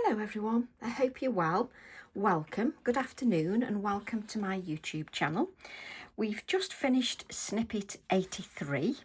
Hello everyone, I hope you're well. Welcome, good afternoon and welcome to my YouTube channel. We've just finished snippet 83,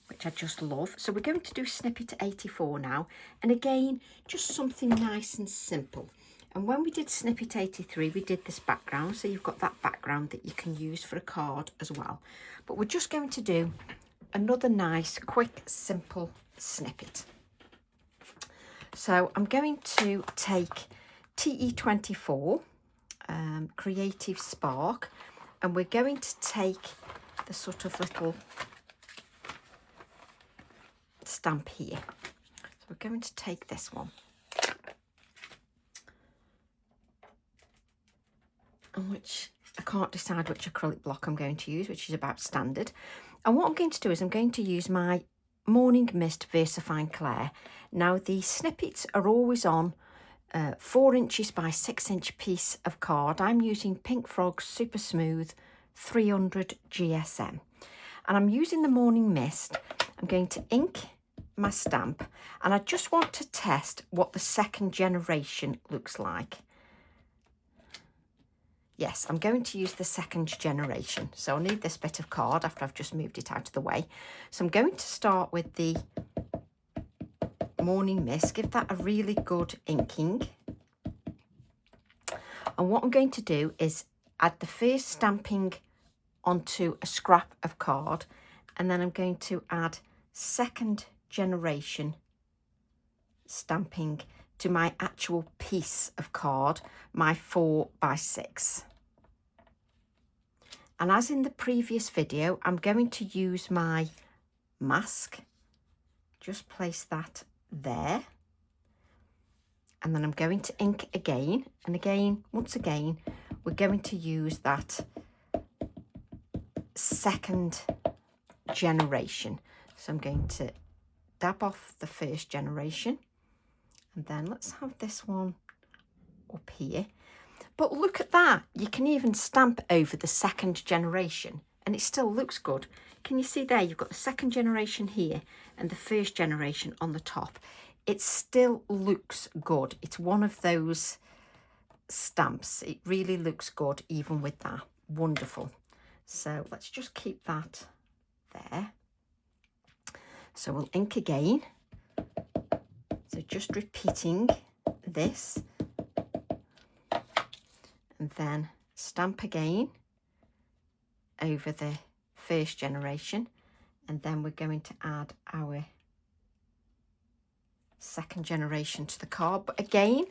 which I just love. So we're going to do snippet 84 now. And again, just something nice and simple. And when we did snippet 83, we did this background. So you've got that background that you can use for a card as well. But we're just going to do another nice, quick, simple snippet. So I'm going to take TE24 Creative Spark, and we're going to take the sort of little stamp here. So we're going to take this one. And which I can't decide which acrylic block I'm going to use, which is about standard. And what I'm going to do is I'm going to use my Morning Mist VersaFine Clair. Now the snippets are always on 4 inches by 6 inch piece of card. I'm using Pink Frog Super Smooth 300 GSM, and I'm using the Morning Mist. I'm going to ink my stamp, and I just want to test what the second generation looks like. Yes, I'm going to use the second generation. So I'll need this bit of card after I've just moved it out of the way. So I'm going to start with the Morning Mist, give that a really good inking. And what I'm going to do is add the first stamping onto a scrap of card, and then I'm going to add second generation stamping to my actual piece of card, my 4 by 6. And as in the previous video, I'm going to use my mask. Just place that there. And then I'm going to ink again. And again, once again, we're going to use that second generation. So I'm going to dab off the first generation. And then let's have this one up here. But look at that. You can even stamp over the second generation and it still looks good. Can you see there? You've got the second generation here and the first generation on the top. It still looks good. It's one of those stamps. It really looks good even with that. Wonderful. So let's just keep that there. So we'll ink again. So just repeating this, and then stamp again over the first generation, and then we're going to add our second generation to the card. But again,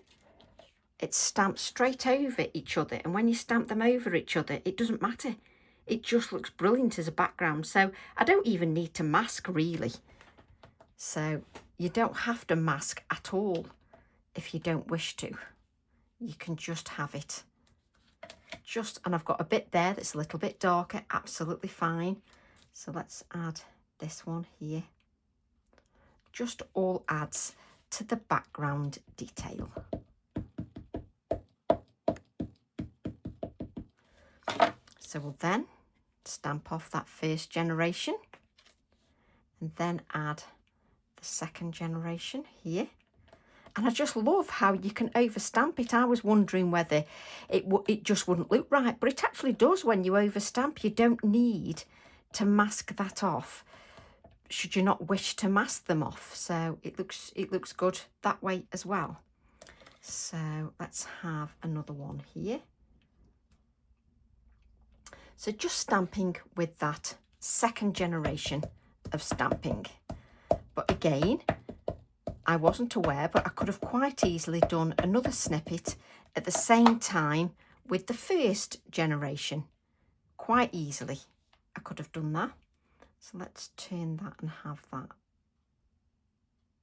it's stamped straight over each other, and when you stamp them over each other, it doesn't matter. It just looks brilliant as a background. So I don't even need to mask really. So you don't have to mask at all if you don't wish to. You can just have it. And I've got a bit there that's a little bit darker, absolutely fine. So let's add this one here. Just all adds to the background detail. So we'll then stamp off that first generation and then add the second generation here. And I just love how you can overstamp it. I was wondering whether it just wouldn't look right, but it actually does when you overstamp. You don't need to mask that off should you not wish to mask them off. So it looks good that way as well. So let's have another one here. So just stamping with that second generation of stamping. But again, I wasn't aware, but I could have quite easily done another snippet at the same time with the first generation. Quite easily, I could have done that. So let's turn that and have that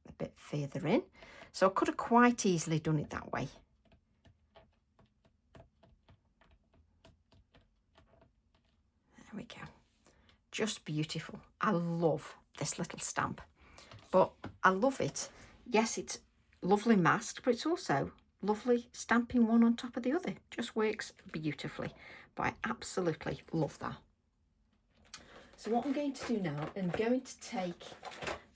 a bit further in. So I could have quite easily done it that way. There we go. Just beautiful. I love this little stamp, but I love it. Yes, it's lovely masked, but it's also lovely stamping one on top of the other. Just works beautifully. But I absolutely love that. So what I'm going to do now, I'm going to take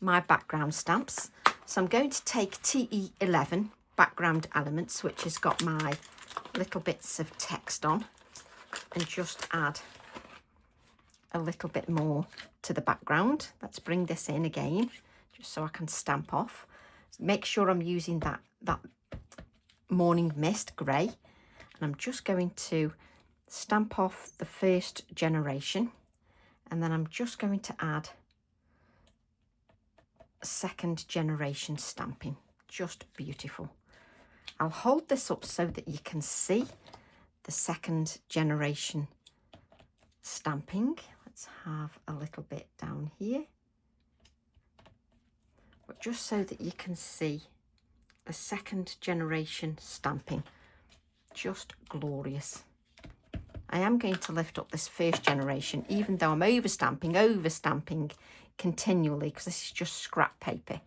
my background stamps. So I'm going to take TE11 background elements, which has got my little bits of text on, and just add a little bit more to the background. Let's bring this in again, just so I can stamp off. Make sure I'm using that morning mist grey, and I'm just going to stamp off the first generation, and then I'm just going to add a second generation stamping. Just beautiful. I'll hold this up so that you can see the second generation stamping. Let's have a little bit down here, but just so that you can see the second generation stamping. Just glorious. I am going to lift up this first generation, even though I'm overstamping continually, because this is just scrap paper.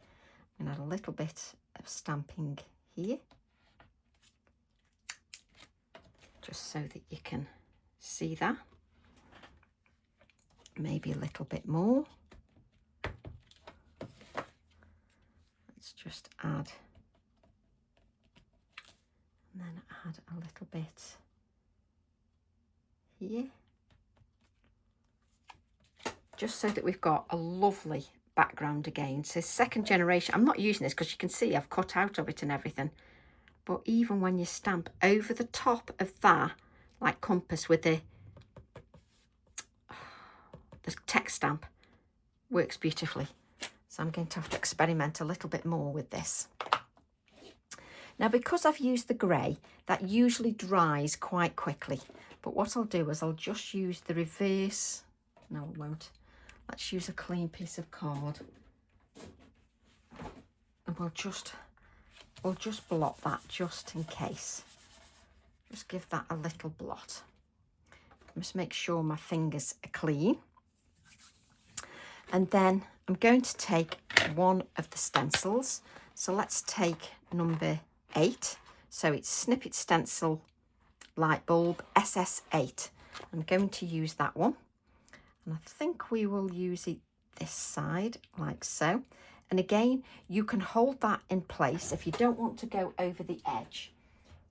I'm going to add a little bit of stamping here, just so that you can see that. Maybe a little bit more. Let's just add, and then add a little bit here, just so that we've got a lovely background again. So second generation, I'm not using this because you can see I've cut out of it and everything, but even when you stamp over the top of that, like compass with the text stamp, works beautifully. So I'm going to have to experiment a little bit more with this. Now, because I've used the grey, that usually dries quite quickly, but what I'll do is I'll just use the reverse. No, I won't. Let's use a clean piece of card, and we'll just blot that just in case. Just give that a little blot. Just make sure my fingers are clean. And then I'm going to take one of the stencils. So let's take number 8. So it's Snippet Stencil Light Bulb SS8. I'm going to use that one. And I think we will use it this side, like so. And again, you can hold that in place if you don't want to go over the edge.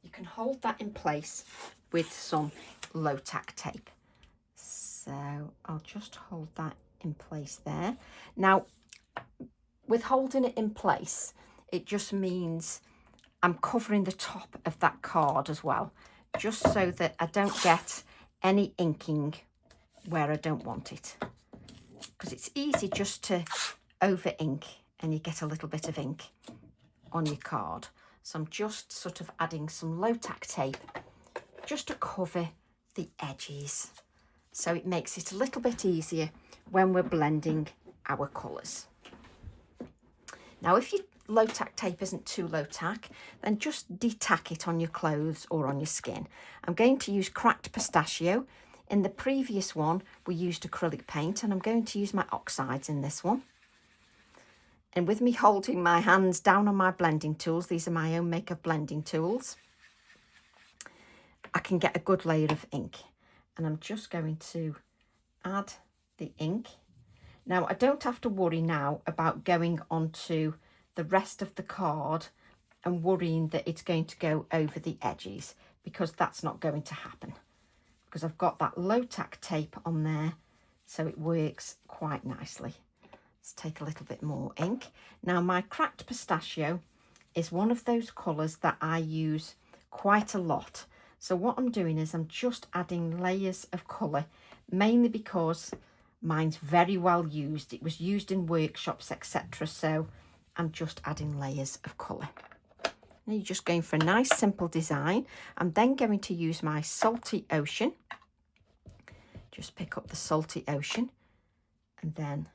You can hold that in place with some low tack tape. So I'll just hold that in place there. Now, with holding it in place, it just means I'm covering the top of that card as well, just so that I don't get any inking where I don't want it, because it's easy just to over ink and you get a little bit of ink on your card. So I'm just sort of adding some low tack tape just to cover the edges, so it makes it a little bit easier when we're blending our colours. Now, if your low tack tape isn't too low tack, then just de-tack it on your clothes or on your skin. I'm going to use cracked pistachio. In the previous one, we used acrylic paint, and I'm going to use my oxides in this one. And with me holding my hands down on my blending tools, these are my own makeup blending tools, I can get a good layer of ink. And I'm just going to add the ink. Now, I don't have to worry now about going onto the rest of the card and worrying that it's going to go over the edges, because that's not going to happen, because I've got that low tack tape on there, so it works quite nicely. Let's take a little bit more ink. Now, my cracked pistachio is one of those colours that I use quite a lot. So what I'm doing is I'm just adding layers of colour, mainly because mine's very well used. It was used in workshops, etc. So I'm just adding layers of colour. Now you're just going for a nice simple design. I'm then going to use my Salty Ocean. Just pick up the Salty Ocean and then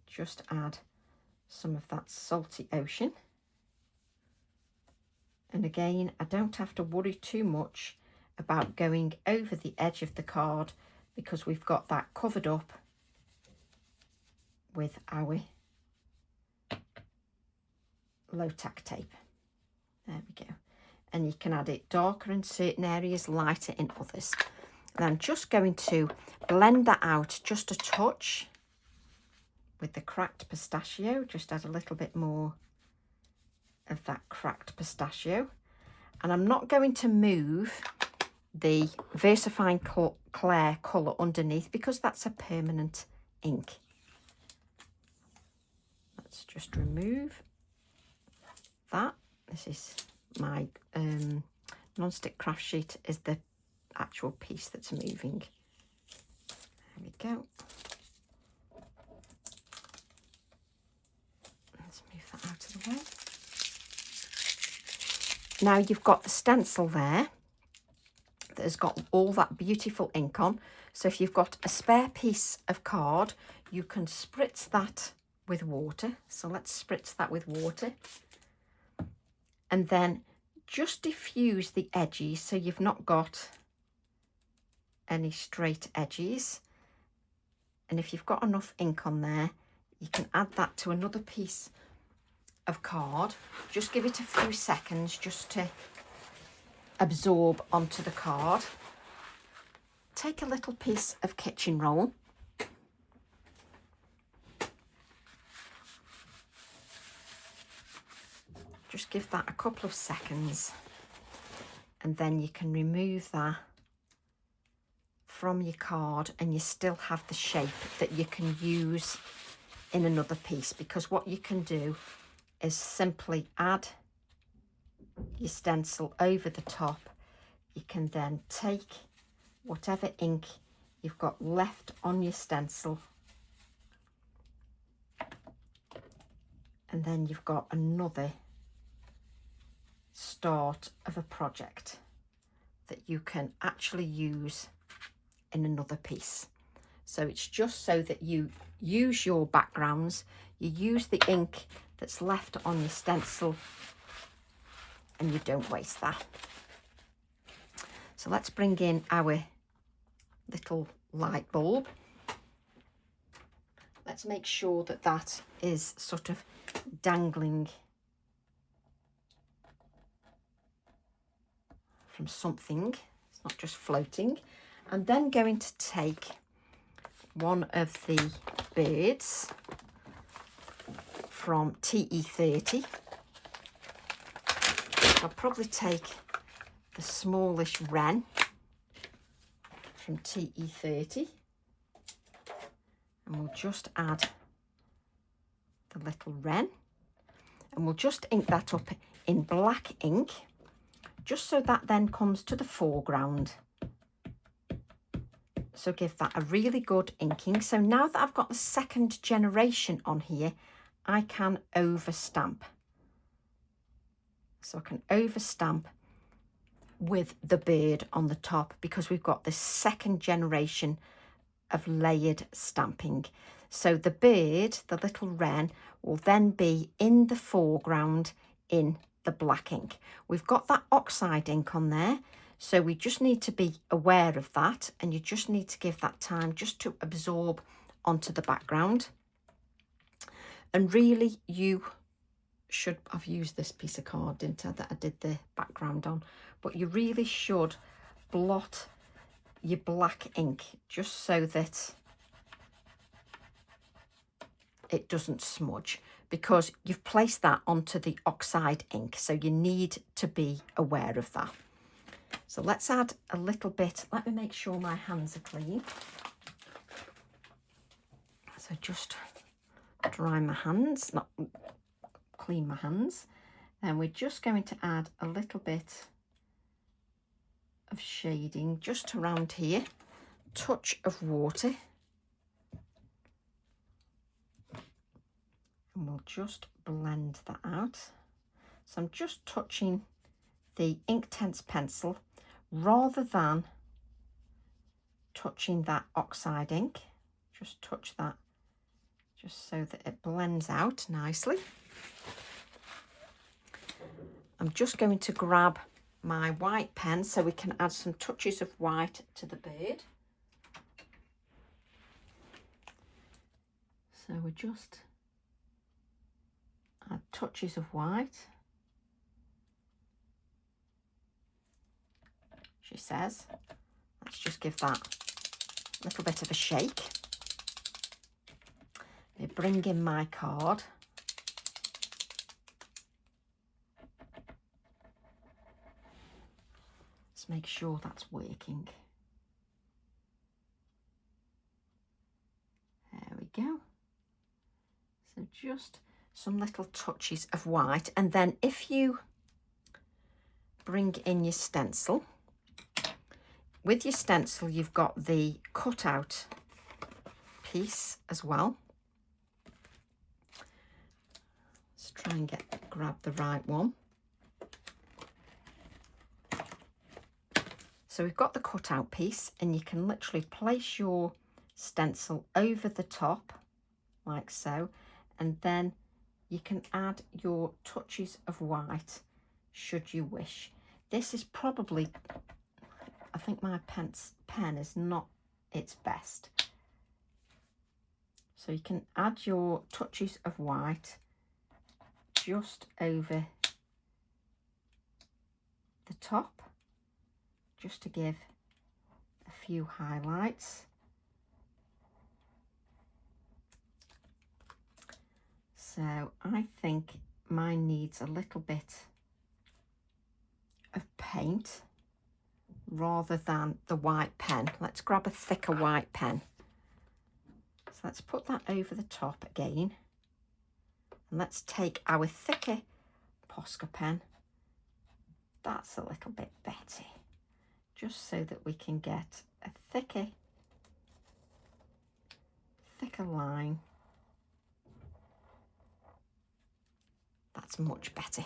just add some of that Salty Ocean. And again, I don't have to worry too much about going over the edge of the card, because we've got that covered up with our low tack tape. There we go. And you can add it darker in certain areas, lighter in others. And I'm just going to blend that out just a touch with the cracked pistachio. Just add a little bit more of that cracked pistachio. And I'm not going to move the VersaFine Clair colour underneath because that's a permanent ink. Let's just remove that. This is my non-stick craft sheet, is the actual piece that's moving. There we go. Let's move that out of the way. Now you've got the stencil there that has got all that beautiful ink on. So if you've got a spare piece of card, you can spritz that with water. So let's spritz that with water. And then just diffuse the edges so you've not got any straight edges. And if you've got enough ink on there, you can add that to another piece of card. Just give it a few seconds just to absorb onto the card. Take a little piece of kitchen roll. Just give that a couple of seconds, and then you can remove that from your card, and you still have the shape that you can use in another piece, because what you can do is simply add your stencil over the top. You can then take whatever ink you've got left on your stencil, and then you've got another start of a project that you can actually use in another piece. So it's just so that you use your backgrounds, you use the ink that's left on your stencil, and you don't waste that. So let's bring in our little light bulb. Let's make sure that that is sort of dangling from something. It's not just floating. I'm then going to take one of the birds from TE30. I'll probably take the smallish wren from TE30, and we'll just add the little wren, and we'll just ink that up in black ink, just so that then comes to the foreground. So give that a really good inking. So now that I've got the second generation on here, I can overstamp. So I can overstamp with the bird on the top, because we've got the second generation of layered stamping. So the bird, the little wren, will then be in the foreground in the black ink. We've got that oxide ink on there, so we just need to be aware of that, and you just need to give that time just to absorb onto the background. And really, you should have used this piece of card, didn't I, that I did the background on, but you really should blot your black ink just so that it doesn't smudge, because you've placed that onto the oxide ink, so you need to be aware of that. So let's add a little bit. Let me make sure my hands are clean. So just dry my hands, not clean my hands. And we're just going to add a little bit of shading just around here, touch of water, and we'll just blend that out. So I'm just touching the Inktense pencil rather than touching that oxide ink. Just touch that just so that it blends out nicely. I'm just going to grab my white pen so we can add some touches of white to the bird. So we just add touches of white. She says, let's just give that a little bit of a shake. I bring in my card. Let's make sure that's working. There we go. So just some little touches of white, and then if you bring in your stencil, with your stencil you've got the cutout piece as well. Let's try and grab the right one. So we've got the cutout piece, and you can literally place your stencil over the top like so, and then you can add your touches of white should you wish. This is probably, I think my pen is not its best, so you can add your touches of white just over the top, just to give a few highlights. So I think mine needs a little bit of paint rather than the white pen. Let's grab a thicker white pen. So let's put that over the top again. And let's take our thicker Posca pen. That's a little bit better, just so that we can get a thicker line. That's much better.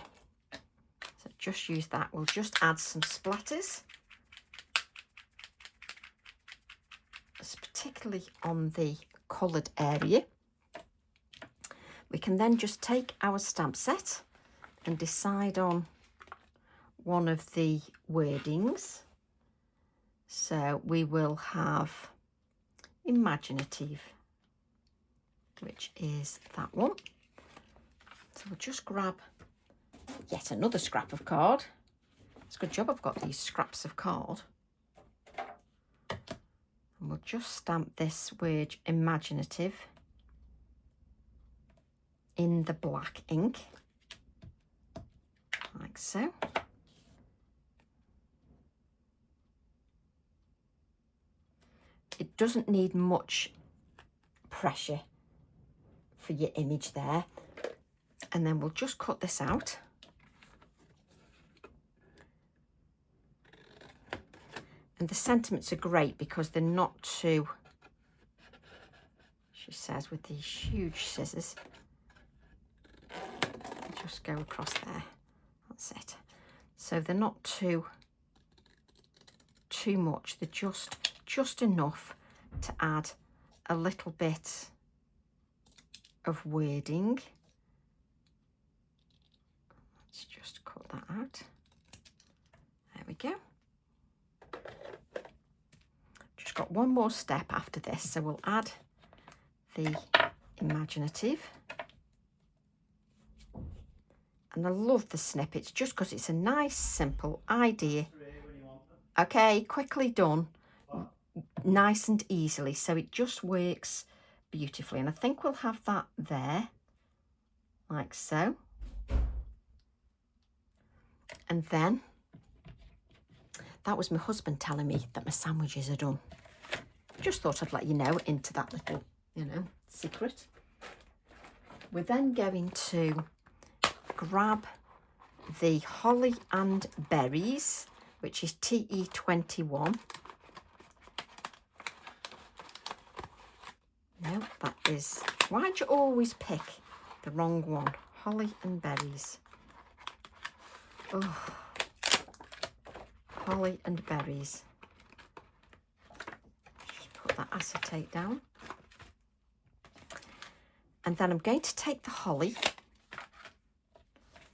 So just use that. We'll just add some splatters, particularly on the coloured area. We can then just take our stamp set and decide on one of the wordings. So we will have imaginative, which is that one. So we'll just grab yet another scrap of card. It's a good job I've got these scraps of card. And we'll just stamp this word imaginative in the black ink, like so. It doesn't need much pressure for your image there. And then we'll just cut this out. And the sentiments are great because they're not too, she says, with these huge scissors. Just go across there. That's it. So they're not too much. They're just enough to add a little bit of wording. Let's just cut that out. There we go. Just got one more step after this, so we'll add the imaginative. And I love the snippets just because it's a nice, simple idea. Okay, quickly done, nice and easily, so it just works beautifully. And I think we'll have that there, like so. And then, that was my husband telling me that my sandwiches are done. Just thought I'd let you know into that little, secret. We're then going to grab the holly and berries, which is TE21. No, that is, why do you always pick the wrong one? Holly and berries. Oh, holly and berries. Just put that acetate down. And then I'm going to take the holly,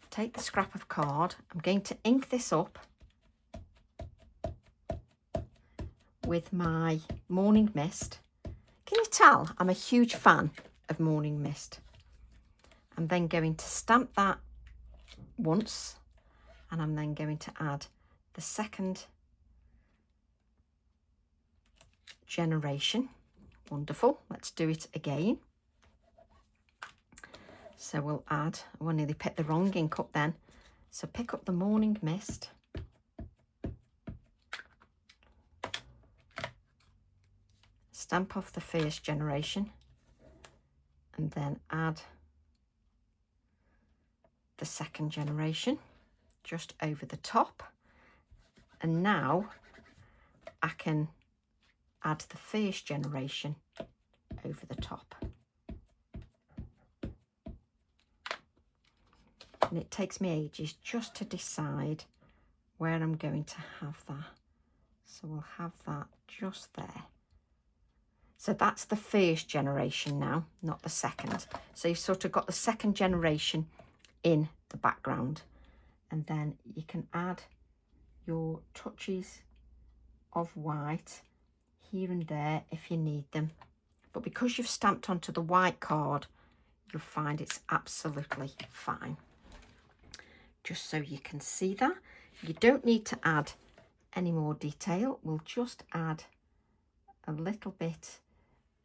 take the scrap of card. I'm going to ink this up with my Morning Mist. Can you tell I'm a huge fan of Morning Mist? I'm then going to stamp that once, and I'm then going to add the second generation. Wonderful. Let's do it again. So we'll add, oh, I nearly picked the wrong ink up then. So pick up the Morning Mist. stamp off the first generation and then add the second generation just over the top. And now I can add the first generation over the top. And it takes me ages just to decide where I'm going to have that. So we'll have that just there. So that's the first generation now, not the second. So you've sort of got the second generation in the background. And then you can add your touches of white here and there if you need them. But because you've stamped onto the white card, you'll find it's absolutely fine. Just so you can see that. You don't need to add any more detail. We'll just add a little bit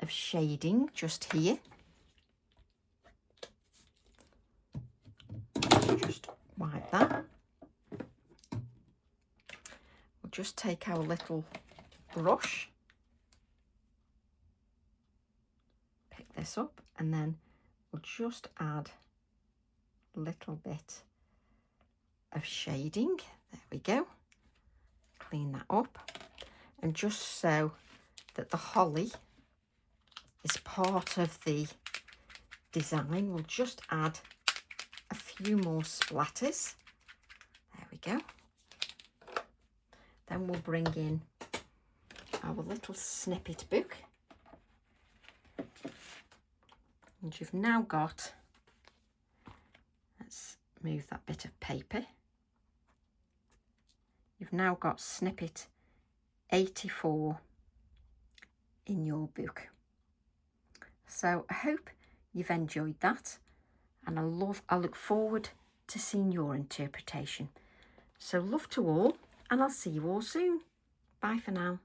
of shading just here. Just wipe that. We'll just take our little brush, pick this up, and then we'll just add a little bit of shading. There we go. Clean that up. And just so that the holly is part of the design, we'll just add a few more splatters. There we go. Then we'll bring in our little snippet book. And you've now got, let's move that bit of paper. You've now got snippet 84 in your book. So I hope you've enjoyed that, and I look forward to seeing your interpretation. So love to all, and I'll see you all soon. Bye for now.